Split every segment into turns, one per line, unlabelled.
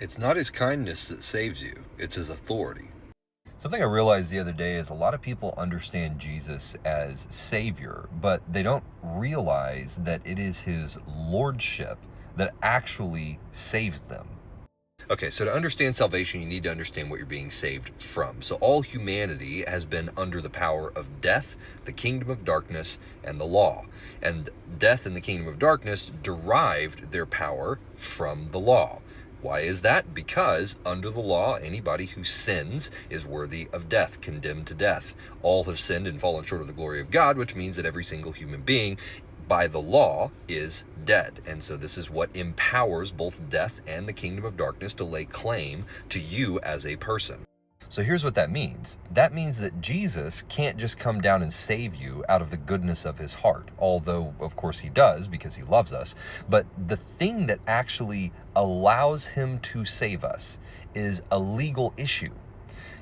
It's not his kindness that saves you, it's his authority.
Something I realized the other day is a lot of people understand Jesus as Savior, but they don't realize that it is his Lordship that actually saves them.
Okay, so to understand salvation, you need to understand what you're being saved from. So all humanity has been under the power of death, the kingdom of darkness, and the law. And death and the kingdom of darkness derived their power from the law. Why is that? Because under the law, anybody who sins is worthy of death, condemned to death. All have sinned and fallen short of the glory of God, which means that every single human being by the law is dead. And so this is what empowers both death and the kingdom of darkness to lay claim to you as a person.
So here's what that means. That means that Jesus can't just come down and save you out of the goodness of his heart, although of course he does because he loves us. But the thing that actually allows him to save us is a legal issue.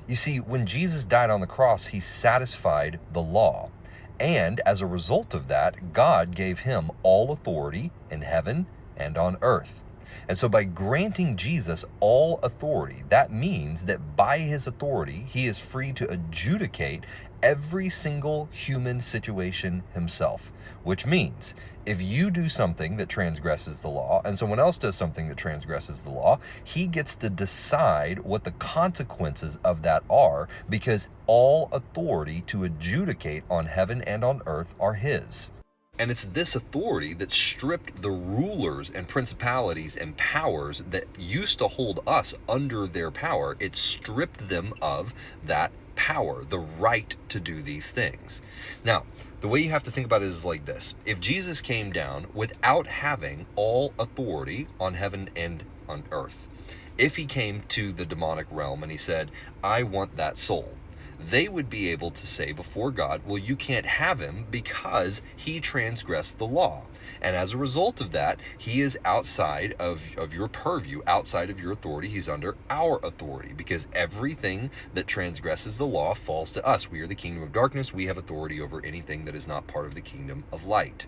You see, when Jesus died on the cross, he satisfied the law. And as a result of that, God gave him all authority in heaven and on earth. And so by granting Jesus all authority, that means that by his authority, he is free to adjudicate every single human situation himself. Which means if you do something that transgresses the law and someone else does something that transgresses the law, he gets to decide what the consequences of that are, because all authority to adjudicate on heaven and on earth are his.
And it's this authority that stripped the rulers and principalities and powers that used to hold us under their power. It stripped them of that power, the right to do these things. Now, the way you have to think about it is like this. If Jesus came down without having all authority on heaven and on earth, if he came to the demonic realm and he said, I want that soul, they would be able to say before God, well, you can't have him because he transgressed the law. And as a result of that, he is outside of your purview, outside of your authority. He's under our authority, because everything that transgresses the law falls to us. We are the kingdom of darkness. We have authority over anything that is not part of the kingdom of light.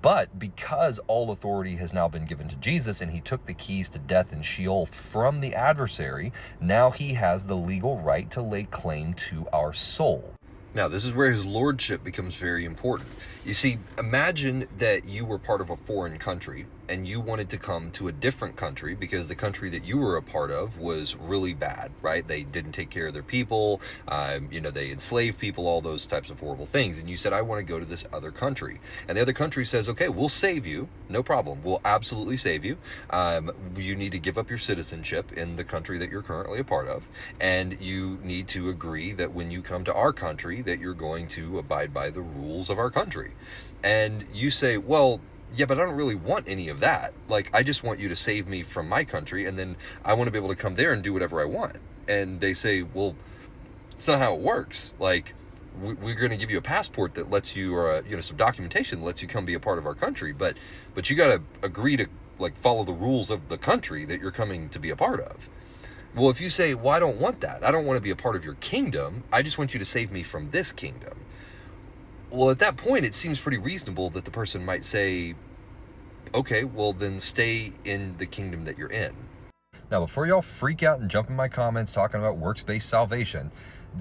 But because all authority has now been given to Jesus and he took the keys to death and Sheol from the adversary, now he has the legal right to lay claim to our soul.
Now, this is where his lordship becomes very important. You see, imagine that you were part of a foreign country and you wanted to come to a different country because the country that you were a part of was really bad, right? They didn't take care of their people, they enslaved people, all those types of horrible things. And you said, I want to go to this other country. And the other country says, okay, we'll save you. No problem. We'll absolutely save you. You need to give up your citizenship in the country that you're currently a part of. And you need to agree that when you come to our country, that you're going to abide by the rules of our country. And you say, well, yeah, but I don't really want any of that. Like, I just want you to save me from my country, and then I want to be able to come there and do whatever I want. And they say, well, it's not how it works. Like, we're going to give you a passport that lets you, or some documentation that lets you come be a part of our country, but you got to agree to like follow the rules of the country that you're coming to be a part of. Well, if you say, well, I don't want that. I don't want to be a part of your kingdom. I just want you to save me from this kingdom. Well, at that point, it seems pretty reasonable that the person might say, okay, well, then stay in the kingdom that you're in.
Now, before y'all freak out and jump in my comments talking about works-based salvation,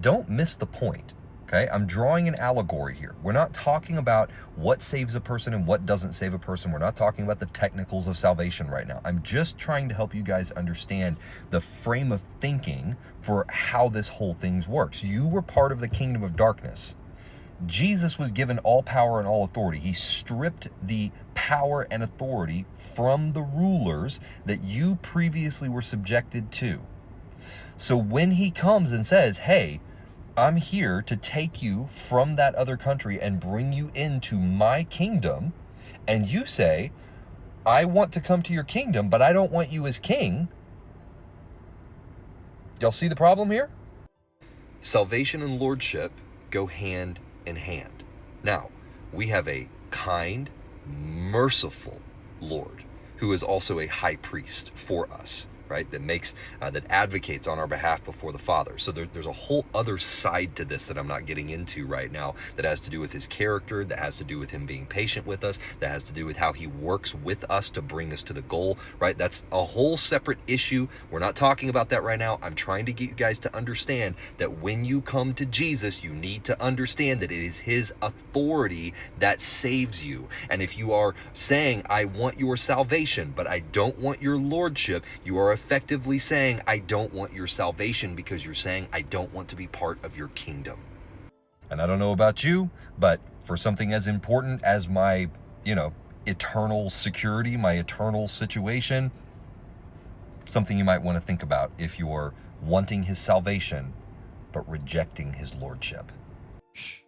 don't miss the point. Okay, I'm drawing an allegory here. We're not talking about what saves a person and what doesn't save a person. We're not talking about the technicals of salvation right now. I'm just trying to help you guys understand the frame of thinking for how this whole thing works. You were part of the kingdom of darkness. Jesus was given all power and all authority. He stripped the power and authority from the rulers that you previously were subjected to. So when he comes and says, hey, I'm here to take you from that other country and bring you into my kingdom, and you say, I want to come to your kingdom, but I don't want you as king. Y'all see the problem here?
Salvation and lordship go hand in hand. Now, we have a kind, merciful Lord who is also a high priest for us. right? That advocates on our behalf before the Father. So there's a whole other side to this that I'm not getting into right now, that has to do with his character, that has to do with him being patient with us, that has to do with how he works with us to bring us to the goal, right? That's a whole separate issue. We're not talking about that right now. I'm trying to get you guys to understand that when you come to Jesus, you need to understand that it is his authority that saves you. And if you are saying, I want your salvation, but I don't want your lordship, you are effectively saying, I don't want your salvation, because you're saying, I don't want to be part of your kingdom.
And I don't know about you, but for something as important as my, eternal security, my eternal situation, something you might want to think about if you're wanting his salvation, but rejecting his lordship. Shh.